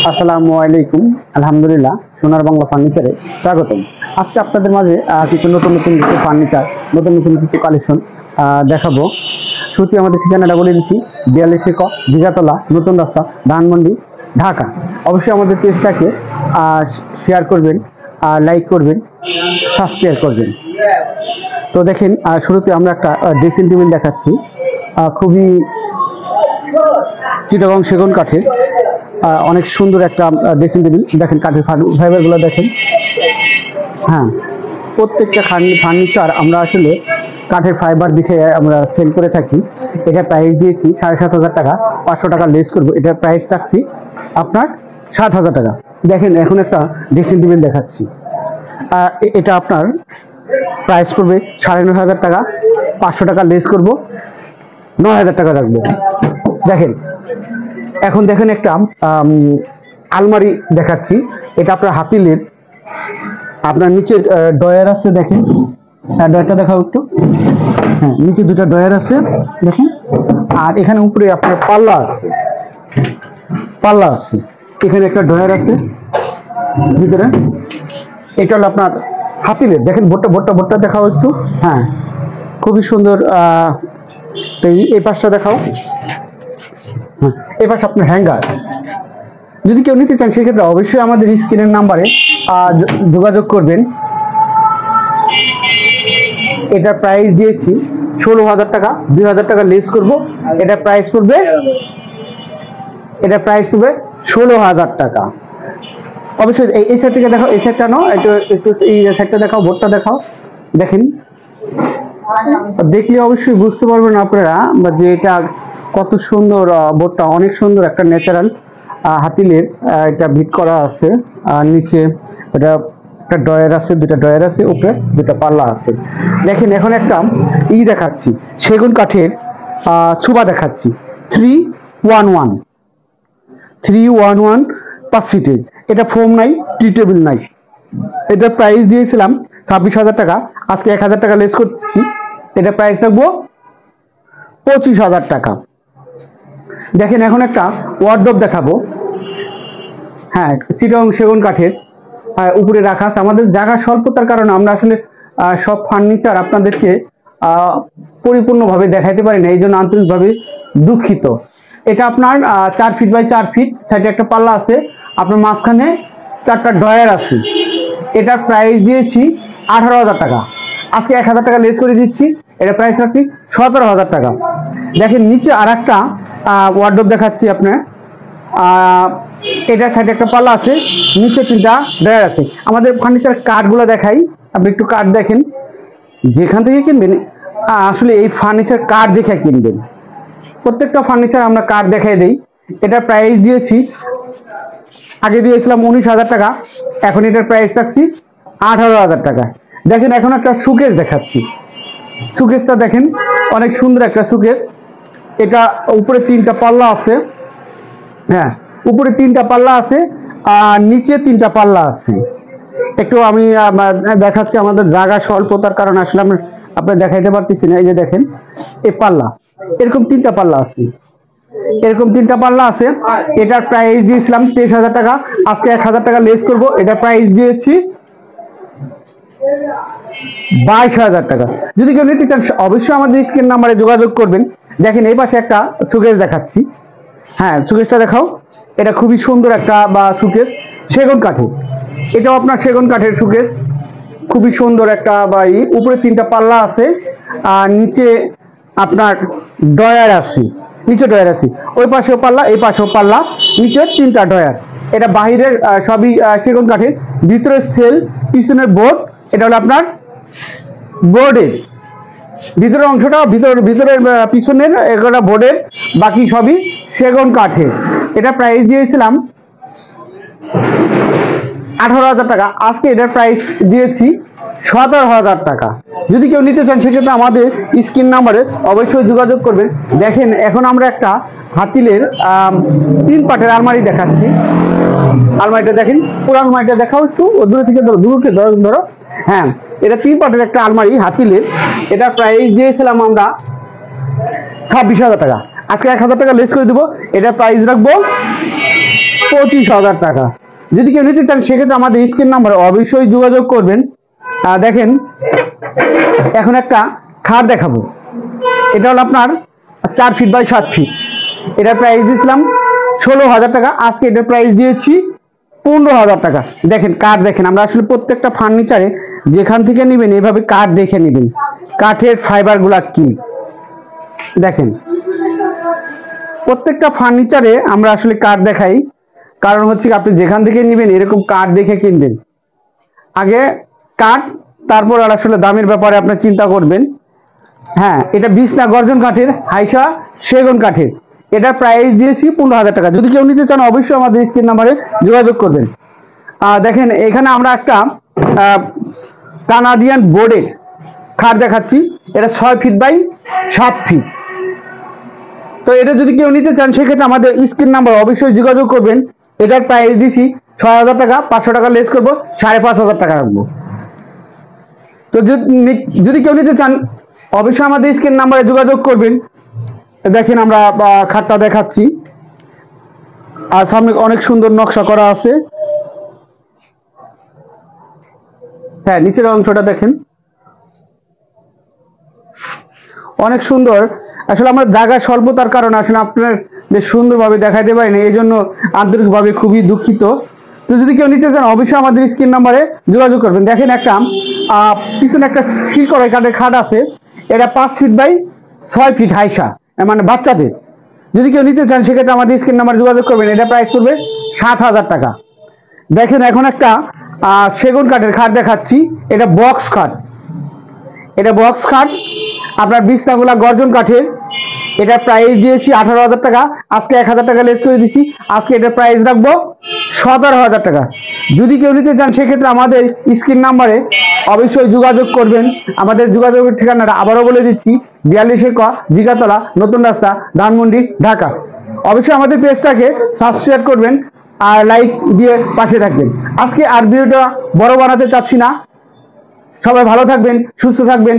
আসসালামু আলাইকুম। আলহামদুলিল্লাহ, সোনার বাংলা ফার্নিচারে স্বাগতম। আজকে আপনাদের মাঝে কিছু নতুন কিছু ফার্নিচার, নতুন কিছু কালেকশন দেখাবো। শুরুতে আমাদের ঠিকানাটা বলে দিচ্ছি, 42 ক দিঘাতলা, নতুন রাস্তা, ধানমন্ডি, ঢাকা। অবশ্যই আমাদের পেজটাকে শেয়ার করবেন, লাইক করবেন, সাবস্ক্রাইব করবেন। তো দেখেন, শুরুতে আমরা একটা ড্রেসিং টেবিল দেখাচ্ছি, খুবই চিটাগং সেগুন কাঠের, অনেক সুন্দর একটা ড্রেসিং টেবিল। দেখেন কাঠের ফাইবারগুলো দেখেন। হ্যাঁ, প্রত্যেকটা ফার্নিচার আমরা আসলে কাঠের ফাইবার দেখে আমরা সেল করে থাকি। এটা প্রাইস দিয়েছি 7,500 টাকা, 500 টাকা লেস করবো। এটার প্রাইস রাখছি আপনার 7,000 টাকা। দেখেন এখন একটা ড্রেসিং টেবিল দেখাচ্ছি, এটা আপনার প্রাইস করবে 9,500 টাকা, 500 টাকা লেস করবো, 9,000 টাকা রাখবো। দেখেন এখন দেখেন একটা আলমারি দেখাচ্ছি, এটা আপনার হাতিলের, আপনার নিচে ডয়ার আছে। দেখেন, ডয়ারটা দেখাও একটু। হ্যাঁ, নিচে দুটা ডয়ার আছে দেখেন, আর এখানে উপরে আপনার পাল্লা আছে, এখানে একটা ডয়ার আছে ভিতরে। এটা হলো আপনার হাতিলের। দেখেন বোর্ডটা দেখাও একটু। হ্যাঁ, খুবই সুন্দর। এই পাশটা দেখাও। এবার আপনার হ্যাঙ্গার, যদি কেউ নিতে চান সেক্ষেত্রে অবশ্যই আমাদের স্ক্রিনের নাম্বারে যোগাযোগ করবেন। এটা প্রাইস দিয়েছি 16,000 টাকা, 2,000 টাকা লেস করব। এটা প্রাইস পড়বে 16,000 টাকা। অবশ্যই এই সাইড থেকে দেখাও, এই সাইডটা নাও, একটু এই সাইডটা দেখাও, বোর্ডটা দেখাও। দেখেন, দেখলে অবশ্যই বুঝতে পারবেন আপনারা যে এটা কত সুন্দর। বোর্ডটা অনেক সুন্দর, একটা ন্যাচারাল হাতিলের, এটা ভিট করা আছে। আর নিচে এটা একটা ডয়ার আছে, দুটা ডয়ার আছে, উপরে দুটা পাল্লা আছে। দেখেন এখন একটা দেখাচ্ছি, সেগুন কাঠের সুবা দেখাচ্ছি, 311 5 সিটের। এটা ফোম নাই, টি টেবিল নাই। এটা প্রাইস দিয়েছিলাম 26,000 টাকা, আজকে 1,000 টাকা লেস করতেছি। এটা প্রাইস রাখবো 25,000 টাকা। দেখেন এখন একটা ওয়ার্ডরোব দেখাবো। হ্যাঁ, চিটাগং সেগুন কাঠের, উপরে রাখা আছে। আমাদের জায়গা স্বল্পতার কারণে আমরা আসলে সব ফার্নিচার আপনাদেরকে পরিপূর্ণভাবে দেখাইতে পারি না, এই জন্য আন্তরিকভাবে দুঃখিত। এটা আপনার 4 ফিট বাই 4 ফিট, সাইডে একটা পাল্লা আছে, আপনার মাঝখানে 4টা ডয়ার আছে। এটার প্রাইস দিয়েছি 18,000 টাকা, আজকে 1,000 টাকা লেস করে দিচ্ছি। এটা প্রাইস রাখছি 17,000 টাকা। দেখেন নিচে আর একটা ওয়ার্ডরোব দেখাচ্ছি আপনার, এটার সাইডে একটা পাল্লা আছে, নিচে 3টা ডয়ার আছে। আমাদের ফার্নিচার কাঠগুলো দেখাই, আপনি একটু কাঠ দেখেন। যেখান থেকে কিনবেন আসলে এই ফার্নিচার কাঠ দেখে কিনবেন, প্রত্যেকটা ফার্নিচার আমরা কাঠ দেখাই দেই। এটা প্রাইস দিয়েছি, আগে দিয়েছিলাম 19,000 টাকা, এখন এটার প্রাইস রাখছি 18,000 টাকা। দেখেন এখন একটা সুকেস দেখাচ্ছি, সুকেসটা দেখেন অনেক সুন্দর একটা সুকেস। এটা উপরে 3টা পাল্লা আছে। হ্যাঁ, উপরে 3টা পাল্লা আছে আর নিচে 3টা পাল্লা আছে। একটু আমি দেখাচ্ছি, আমাদের জায়গা স্বল্পতার কারণে আসলে আমি আপনার দেখাইতে পারতেছি না। এই যে দেখেন, এই পাল্লা, এরকম 3টা পাল্লা আছে, এটার প্রাইস দিয়েছিলাম 23,000 টাকা, আজকে 1,000 টাকা লেস করব। এটা প্রাইস দিয়েছি 22,000 টাকা। যদি কেউ নিতে চান অবশ্যই আমাদের স্ক্রিন নাম্বারে যোগাযোগ করবেন। দেখেন এই পাশে একটা সুকেস দেখাচ্ছি। হ্যাঁ, সুকেসটা দেখাও। এটা খুবই সুন্দর একটা সুকেস, সেগুন কাঠের। এটাও আপনার সেগুন কাঠের সুকেস, খুবই সুন্দর একটা উপরে 3টা পাল্লা আছে আর নিচে আপনার ডয়ার আছে, ওই পাশেও পাল্লা, এই পাশেও পাল্লা, নিচে 3টা ডয়ার। এটা বাহিরের সবই সেগুন কাঠের, ভিতরের সেল, পিছনের বোর্ড। এটা হলো আপনার বোর্ডের ভিতরের অংশটা, ভিতরের পিছনের এগুলো বোর্ডের, বাকি সবই সেগুন কাঠের। এটা প্রাইস দিয়েছিলাম 18,000 টাকা, আজকে এটার প্রাইস দিয়েছি 17,000 টাকা। যদি কেউ নিতে চান সেক্ষেত্রে আমাদের স্ক্রিন নাম্বারে অবশ্যই যোগাযোগ করবেন। দেখেন এখন আমরা একটা হাতিলের 3 পাটের আলমারি দেখাচ্ছি। আলমারিটা দেখেন, পুরো আলমারিটা দেখাও একটু, দূরে থেকে ধরো। হ্যাঁ, এটা 3 পাটের একটা আলমারি হাতিলের। এটা প্রাইস দিয়েছিলাম আমরা 26,000 টাকা, আজকে 1000 টাকা লেস করে দেবো, এটা প্রাইস রাখবো 25,000 টাকা। যদি কেউ নিতে চান সেক্ষেত্রে আমাদের স্ক্রিন নাম্বারে অবশ্যই যোগাযোগ করবেন। দেখেন এখন একটা খাট দেখাবো, এটা হলো আপনার 4 ফিট বাই 7 ফিট, এটা প্রাইস দিয়েছিলাম 16,000 টাকা, আজকে এটার প্রাইস দিয়েছি 15,000 টাকা। দেখেন কাঠ দেখেন, আমরা আসলে প্রত্যেকটা ফার্নিচারে যেখান থেকে নেবেন এভাবে কাঠ দেখে নেবেন, কাঠের ফাইবার গুলা কি দেখেন। প্রত্যেকটা ফার্নিচারে আমরা আসলে কাঠ দেখাই, কারণ হচ্ছে আপনি যেখান থেকে নেবেন এরকম কাঠ দেখে কিনবেন। আগে কাঠ, তারপর আর আসলে দামের ব্যাপারে আপনি চিন্তা করবেন। হ্যাঁ, এটা বিছনা গর্জন কাঠের, হাইসা সেগুন কাঠের, এটা প্রাইস দিয়েছি 15,000 টাকা। যদি কেউ নিতে চান অবশ্যই আমাদের স্ক্রিন নাম্বারে যোগাযোগ করবেন। দেখেন এখানে আমরা একটা কানাডিয়ান বোর্ডের খাট দেখাচ্ছি, এটা 6 ফিট বাই 7 ফিট। তো এটা যদি কেউ নিতে চান সেক্ষেত্রে আমাদের স্ক্রিন নাম্বার অবশ্যই যোগাযোগ করবেন। এটার প্রাইস দিচ্ছি 6,000 টাকা, 500 টাকা লেস করবো, 5,500 টাকা রাখবো। তো যদি কেউ নিতে চান অবশ্যই আমাদের স্ক্রিন নাম্বারে যোগাযোগ করবেন। দেখেন আমরা খাটটা দেখাচ্ছি, আর সামনে অনেক সুন্দর নকশা করা আছে। হ্যাঁ, নিচের অংশটা দেখেন অনেক সুন্দর। আসলে আমরা জায়গা স্বল্পতার কারণে আসলে আপনার সুন্দরভাবে দেখাইতে পারি না, এই জন্য আন্তরিকভাবে খুবই দুঃখিত। তো যদি কেউ নিতে চান অবশ্যই আমাদের স্ক্রিন নাম্বারে যোগাযোগ করবেন। দেখেন একটা পিছনে একটা শিরকড়াই কাঠের খাট আছে, এটা 5 ফিট বাই 6 ফিট হাইসা, মানে বাচ্চাদের। যদি কেউ নিতে চান সেক্ষেত্রে আমাদের স্ক্রিন নাম্বার যোগাযোগ করবেন, এটা প্রাইস করবে 7,000 টাকা। দেখেন এখন একটা সেগুন কাঠের খাট দেখাচ্ছি, এটা বক্স খাট, এটা বক্স খাট, আপনার বিছনাগুলা গর্জন কাঠের, এটা প্রাইস দিয়েছি 18,000 টাকা, আজকে 1,000 টাকা লেস করে দিছি, আজকে এটা প্রাইস রাখবো 17,000 টাকা। যদি কেউ নিতে চান সেক্ষেত্রে আমাদের স্ক্রিন নাম্বারে অবশ্যই যোগাযোগ করবেন। আমাদের যোগাযোগের ঠিকানাটা আবারও বলে দিচ্ছি, 42 ক জিগাতলা, নতুন রাস্তা, ধানমন্ডি, ঢাকা। অবশ্যই আমাদের পেজটাকে সাবস্ক্রাইব করবেন আর লাইক দিয়ে পাশে থাকবেন। আজকে আর ভিডিওটা বড় বানাতে চাচ্ছি না, সবাই ভালো থাকবেন, সুস্থ থাকবেন।